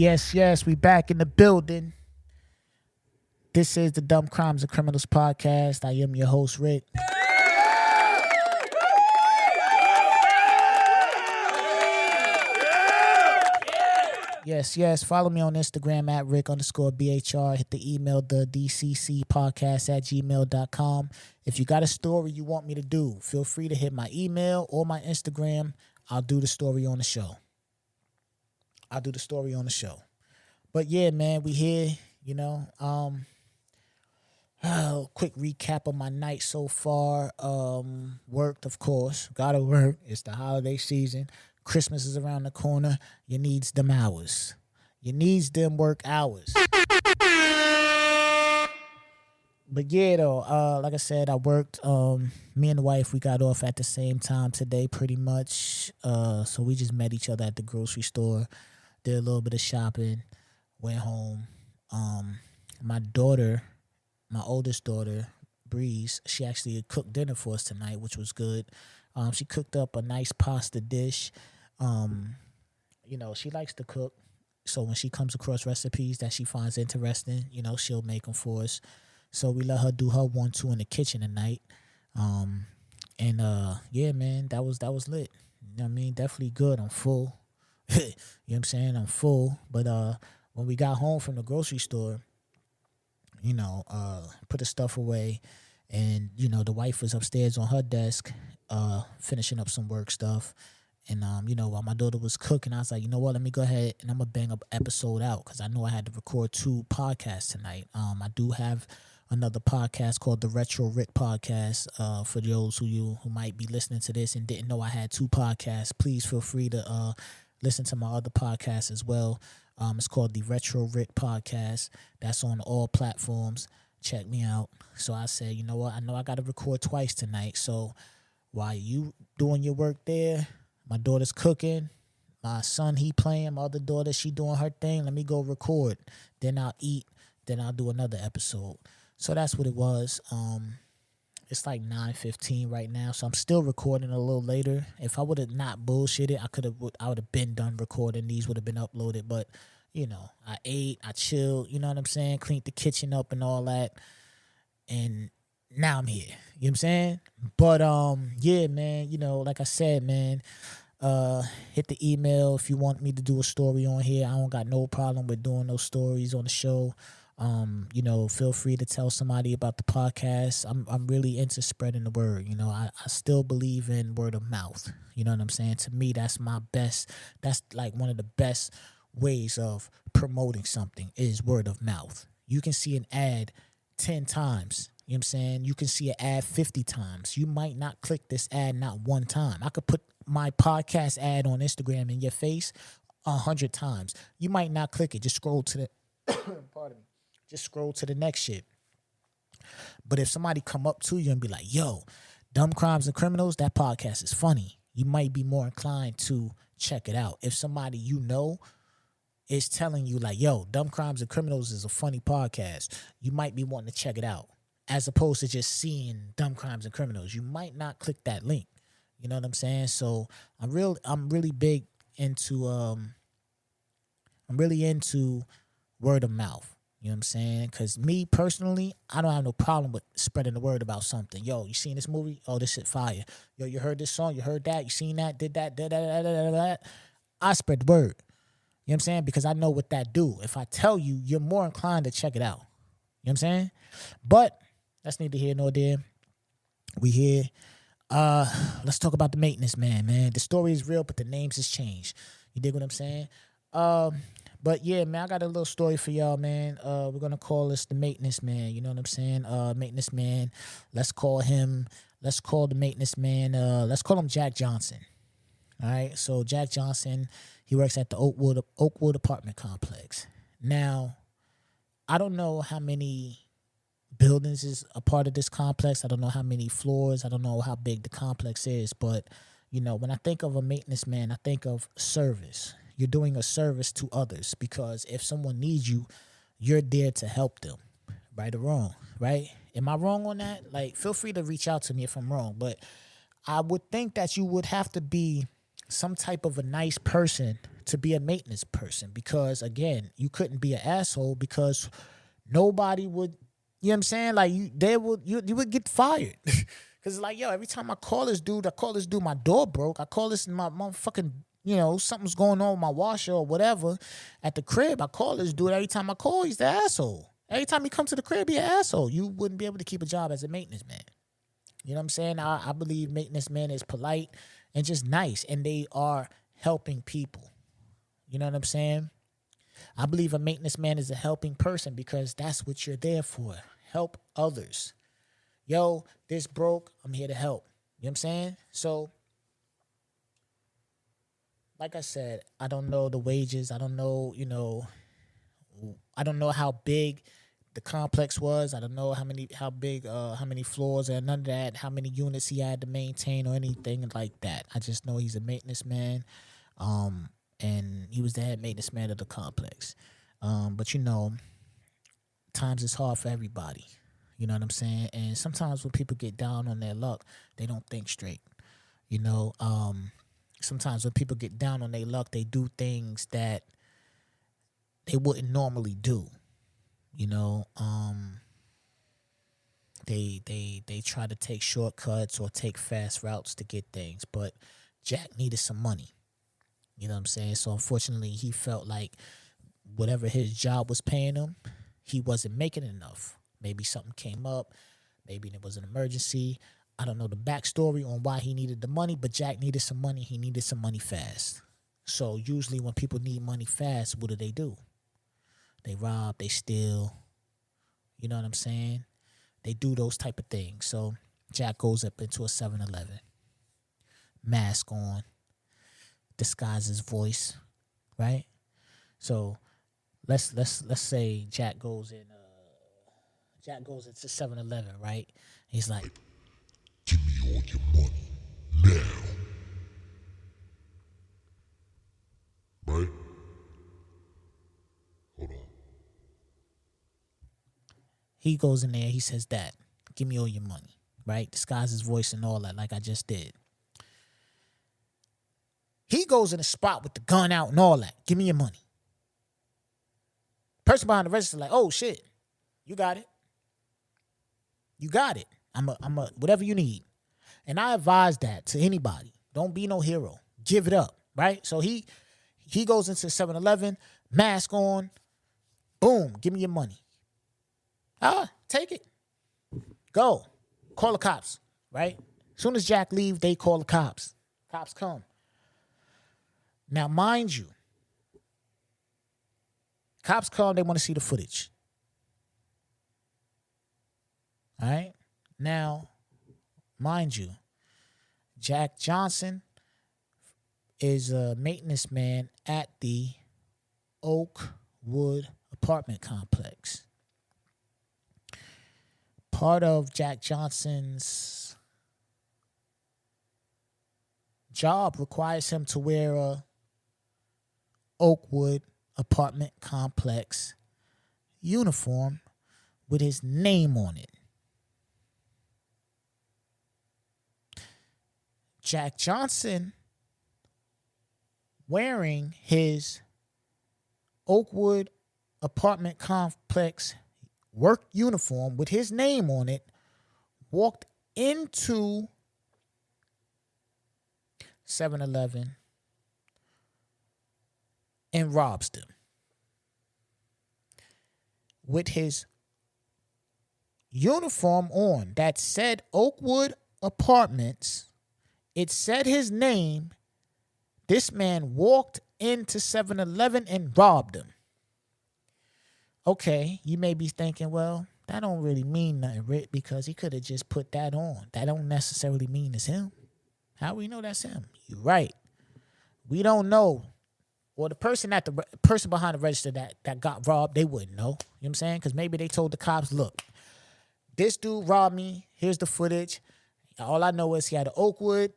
Yes, we back in the building. This is the Dumb Crimes and Criminals podcast. I am your host, Rick. Yes. Follow me on Instagram at Rick_BHR. Hit the email, thedccpodcast@gmail.com. If you got a story you want me to do, feel free to hit my email or my Instagram. I'll do the story on the show. But yeah, man, we here, quick recap of my night so far. Worked, of course. Gotta work. It's the holiday season. Christmas is around the corner. You needs them hours. You needs them work hours. But yeah, though, like I said, I worked. Me and the wife, we got off at the same time today, pretty much. So we just met each other at the grocery store, did a little bit of shopping, went home. My daughter, my oldest daughter, Breeze, she actually cooked dinner for us tonight, which was good. She cooked up a nice pasta dish. She likes to cook. So when she comes across recipes that she finds interesting, she'll make them for us. So we let her do her 1-2 in the kitchen tonight. Yeah, man, that was lit. You know what I mean? Definitely good. I'm full. You know what I'm saying? I'm full. But when we got home from the grocery store, put the stuff away, and the wife was upstairs on her desk finishing up some work stuff. And while my daughter was cooking, I was like, you know what, let me go ahead and I'm gonna bang up episode out, because I know I had to record 2 podcasts tonight. I do have another podcast called the Retro Rick Podcast. For those who might be listening to this and didn't know I had 2 podcasts, please feel free to listen to my other podcast as well. It's called the Retro Rick Podcast. That's on all platforms. Check me out. So I said, you know what? I know I got to record twice tonight. So while you doing your work there, my daughter's cooking, my son, he playing, my other daughter, she doing her thing. Let me go record. Then I'll eat. Then I'll do another episode. So that's what it was. It's like 9:15 right now, so I'm still recording a little later. If I would have not bullshitted, I would have been done recording. These would have been uploaded, but I ate, I chilled, you know what I'm saying? Cleaned the kitchen up and all that, and now I'm here. You know what I'm saying? But yeah, man, like I said, man, hit the email if you want me to do a story on here. I don't got no problem with doing those stories on the show. Feel free to tell somebody about the podcast. I'm really into spreading the word. I still believe in word of mouth. You know what I'm saying? To me, that's like one of the best ways of promoting something is word of mouth. You can see an ad 10 times. You know what I'm saying? You can see an ad 50 times. You might not click this ad not one time. I could put my podcast ad on Instagram in your face 100 times. You might not click it. Just scroll to the pardon me. Just scroll to the next shit. But if somebody come up to you and be like, yo, Dumb Crimes and Criminals, that podcast is funny, you might be more inclined to check it out. If somebody is telling you like, yo, Dumb Crimes and Criminals is a funny podcast, you might be wanting to check it out. As opposed to just seeing Dumb Crimes and Criminals. You might not click that link. You know what I'm saying? So I'm really big into word of mouth. You know what I'm saying? Because me personally, I don't have no problem with spreading the word about something. Yo, you seen this movie? Oh, this shit fire. Yo, you heard this song? You heard that? You seen that? Did that? I spread the word. You know what I'm saying? Because I know what that do. If I tell you, you're more inclined to check it out. You know what I'm saying? But that's neither here nor there. We here. Let's talk about the maintenance man. The story is real, but the names has changed. You dig what I'm saying? But yeah, man, I got a little story for y'all, man. We're gonna call this the maintenance man. You know what I'm saying? Maintenance man. Let's call the maintenance man. Let's call him Jack Johnson. All right. So Jack Johnson, he works at the Oakwood apartment complex. Now, I don't know how many buildings is a part of this complex. I don't know how many floors. I don't know how big the complex is. But when I think of a maintenance man, I think of service. You're doing a service to others, because if someone needs you, you're there to help them, right or wrong, right? Am I wrong on that? Like, feel free to reach out to me if I'm wrong, but I would think that you would have to be some type of a nice person to be a maintenance person because, again, you couldn't be an asshole because nobody would, you know what I'm saying? Like, you would get fired. Because, like, yo, every time I call this dude, my door broke. I call this my motherfucking, something's going on with my washer or whatever at the crib. I call this dude. Every time I call, he's the asshole. Every time he comes to the crib, he's an asshole. You wouldn't be able to keep a job as a maintenance man. You know what I'm saying? I believe maintenance man is polite and just nice, and they are helping people. You know what I'm saying? I believe a maintenance man is a helping person because that's what you're there for. Help others. Yo, this broke. I'm here to help. You know what I'm saying? So, like I said, I don't know the wages. I don't know, I don't know how big the complex was. I don't know how many floors and none of that, how many units he had to maintain or anything like that. I just know he's a maintenance man. And he was the head maintenance man of the complex. But times is hard for everybody. You know what I'm saying? And sometimes when people get down on their luck, they don't think straight. Sometimes when people get down on their luck, they do things that they wouldn't normally do. They try to take shortcuts or take fast routes to get things. But Jack needed some money. You know what I'm saying? So unfortunately, he felt like whatever his job was paying him, he wasn't making enough. Maybe something came up. Maybe there was an emergency. I don't know the backstory on why he needed the money, but Jack needed some money. He needed some money fast. So usually when people need money fast, what do? They rob, they steal. You know what I'm saying? They do those type of things. So Jack goes up into a 7-Eleven, mask on, disguises voice, right? So let's say Jack goes into 7-Eleven, right? He's like, "Give me all your money now." Right? Hold on. he goes in there, he says that, "Give me all your money," right? Disguises voice and all that, like I just did. He goes in the spot with the gun out and all that. "Give me your money." Person behind the register like, "Oh shit, you got it. You got it. I'm a whatever you need." And I advise that to anybody. Don't be no hero. Give it up, right? So he goes into 7-Eleven, mask on, boom, "Give me your money." Take it. Go. Call the cops, right? As soon as Jack leaves, they call the cops. Cops come. Now, mind you, cops come, they want to see the footage. All right? Now, mind you, Jack Johnson is a maintenance man at the Oakwood apartment complex. Part of Jack Johnson's job requires him to wear a Oakwood apartment complex uniform with his name on it. Jack Johnson wearing his Oakwood apartment complex work uniform with his name on it walked into 7-Eleven and robs them with his uniform on that said Oakwood Apartments. It said his name. This man walked into 7-Eleven and robbed him. Okay, you may be thinking, well, that don't really mean nothing, Rick, because he could have just put that on. That don't necessarily mean it's him. How we know that's him? You're right. We don't know. Or the person behind the register that got robbed, they wouldn't know. You know what I'm saying? Because maybe they told the cops, "Look, this dude robbed me. Here's the footage. All I know is he had an Oakwood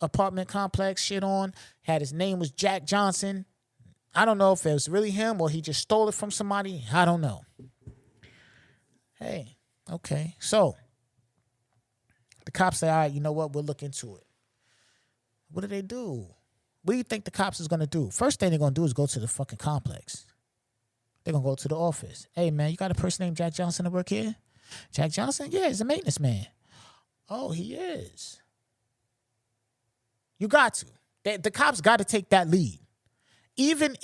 apartment complex shit on. Had his name was Jack Johnson. I don't know if it was really him or he just stole it from somebody. I don't know." Hey, okay. So the cops say, "All right, you know what? We'll look into it." What do? What do you think the cops is going to do? First thing they're going to do is go to the fucking complex. They're going to go to the office. Hey, man, you got a person named Jack Johnson to work here? Jack Johnson? Yeah, he's a maintenance man. Oh, he is. You got to. The cops got to take that lead. Even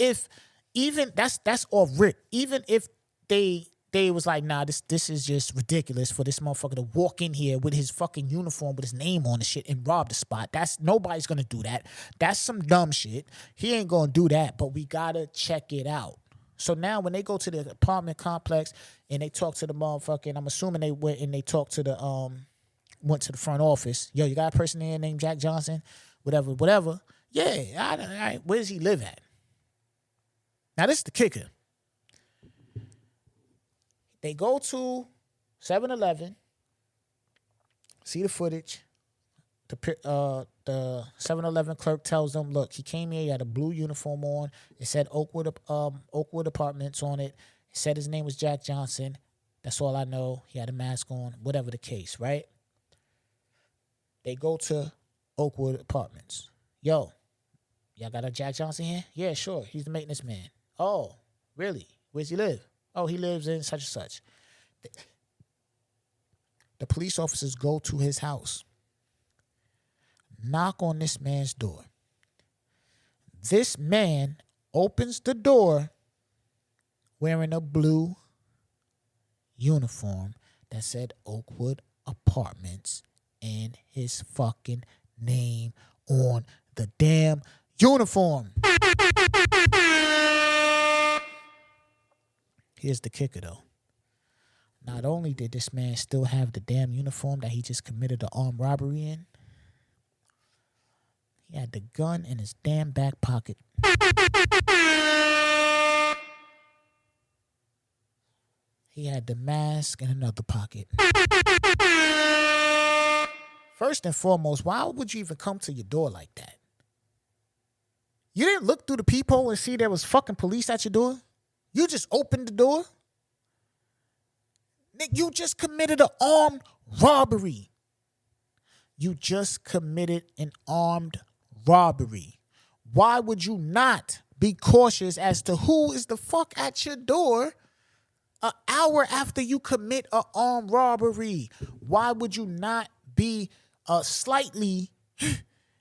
that's off rip. Even if they was like, nah, this is just ridiculous for this motherfucker to walk in here with his fucking uniform with his name on the shit and rob the spot. Nobody's gonna do that. That's some dumb shit. He ain't gonna do that, but we gotta check it out. So now when they go to the apartment complex and they talk to the motherfucker, and I'm assuming they went and they talked to went to the front office. Yo, you got a person there named Jack Johnson? Whatever. Yeah, all right. Where does he live at? Now this is the kicker. They go to 7-Eleven, see the footage. The 7-Eleven clerk tells them, look, he came here, he had a blue uniform on. It said Oakwood Apartments on it. It said his name was Jack Johnson. That's all I know. He had a mask on, whatever the case, right? They go to Oakwood Apartments. Yo, y'all got a Jack Johnson here? Yeah, sure. He's the maintenance man. Oh, really? Where's he live? Oh, he lives in such and such. The police officers go to his house, knock on this man's door. This man opens the door wearing a blue uniform that said Oakwood Apartments and his fucking name on the damn uniform. Here's the kicker, though. Not only did this man still have the damn uniform that he just committed an armed robbery in, he had the gun in his damn back pocket. He had the mask in another pocket. First and foremost, why would you even come to your door like that? You didn't look through the peephole and see there was fucking police at your door? You just opened the door? You just committed an armed robbery. You just committed an armed robbery. Why would you not be cautious as to who is the fuck at your door an hour after you commit an armed robbery? Why would you not be slightly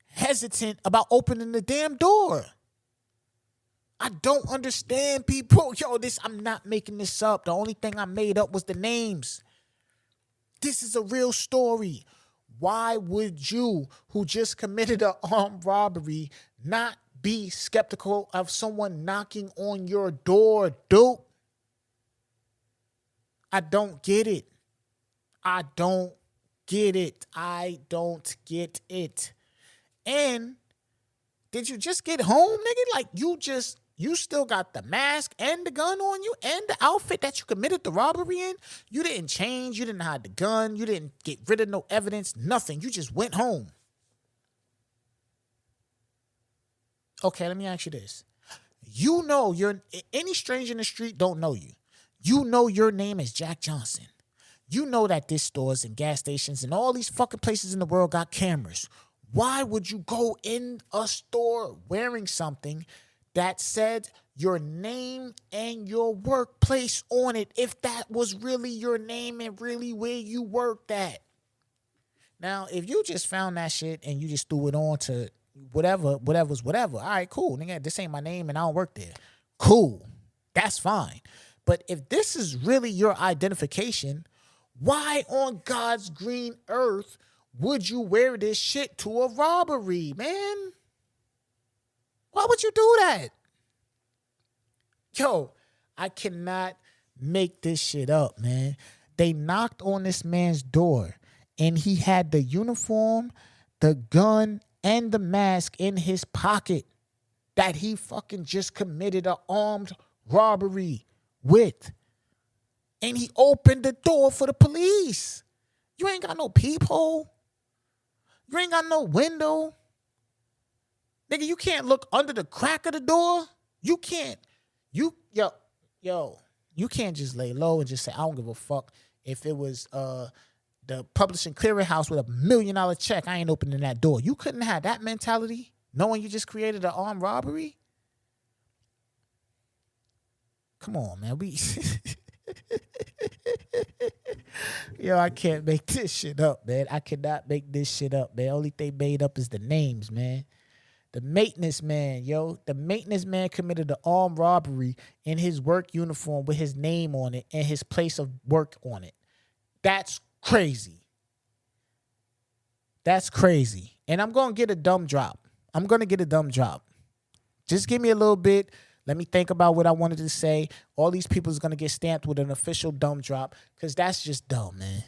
hesitant about opening the damn door? I don't understand, people. Yo, I'm not making this up. The only thing I made up was the names. This is a real story. Why would you, who just committed an armed robbery, not be skeptical of someone knocking on your door, dude? I don't get it. I don't get it. And did you just get home, nigga? Like, you still got the mask and the gun on you and the outfit that you committed the robbery in? You didn't change. You didn't hide the gun. You didn't get rid of no evidence. Nothing. You just went home. Okay, let me ask you this. You know any stranger in the street don't know you. You know your name is Jack Johnson. You know that this stores and gas stations and all these fucking places in the world got cameras. Why would you go in a store wearing something that said your name and your workplace on it if that was really your name and really where you worked at? Now, if you just found that shit and you just threw it on to whatever's whatever, all right, cool. Nigga, this ain't my name and I don't work there. Cool. That's fine. But if this is really your identification, why on God's green earth would you wear this shit to a robbery, man? Why would you do that? Yo, I cannot make this shit up, man. They knocked on this man's door and he had the uniform, the gun, and the mask in his pocket that he fucking just committed an armed robbery with. And he opened the door for the police. You ain't got no peephole. You ain't got no window. Nigga, you can't look under the crack of the door. You can't. You can't just lay low and just say, I don't give a fuck if it was the publishing clearing house with $1 million check. I ain't opening that door. You couldn't have that mentality. knowing you just created an armed robbery? Come on, man. Yo, I can't make this shit up, man. I cannot make this shit up, man. Only thing made up is the names, man. The maintenance man, yo. The maintenance man committed an armed robbery in his work uniform with his name on it and his place of work on it. That's crazy. That's crazy. And I'm going to get a dumb drop. Just give me a little bit. Let me think about what I wanted to say. All these people is going to get stamped with an official dumb drop because that's just dumb, man.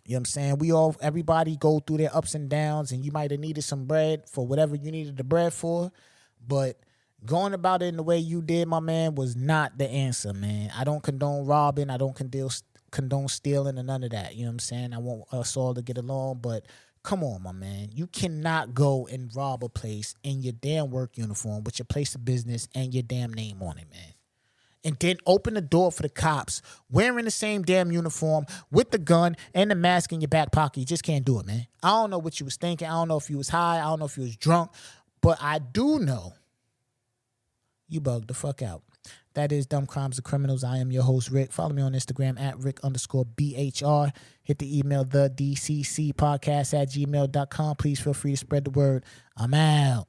You know what I'm saying? Everybody go through their ups and downs, and you might have needed some bread for whatever you needed the bread for. But going about it in the way you did, my man, was not the answer, man. I don't condone robbing. I don't condone stealing and none of that. You know what I'm saying? I want us all to get along, but come on, my man. You cannot go and rob a place in your damn work uniform with your place of business and your damn name on it, man. And then open the door for the cops wearing the same damn uniform with the gun and the mask in your back pocket. You just can't do it, man. I don't know what you was thinking. I don't know if you was high. I don't know if you was drunk. But I do know you bugged the fuck out. That is Dumb Crimes and Criminals. I am your host, Rick. Follow me on Instagram at Rick_BHR. Hit the email, thedccpodcast@gmail.com. Please feel free to spread the word. I'm out.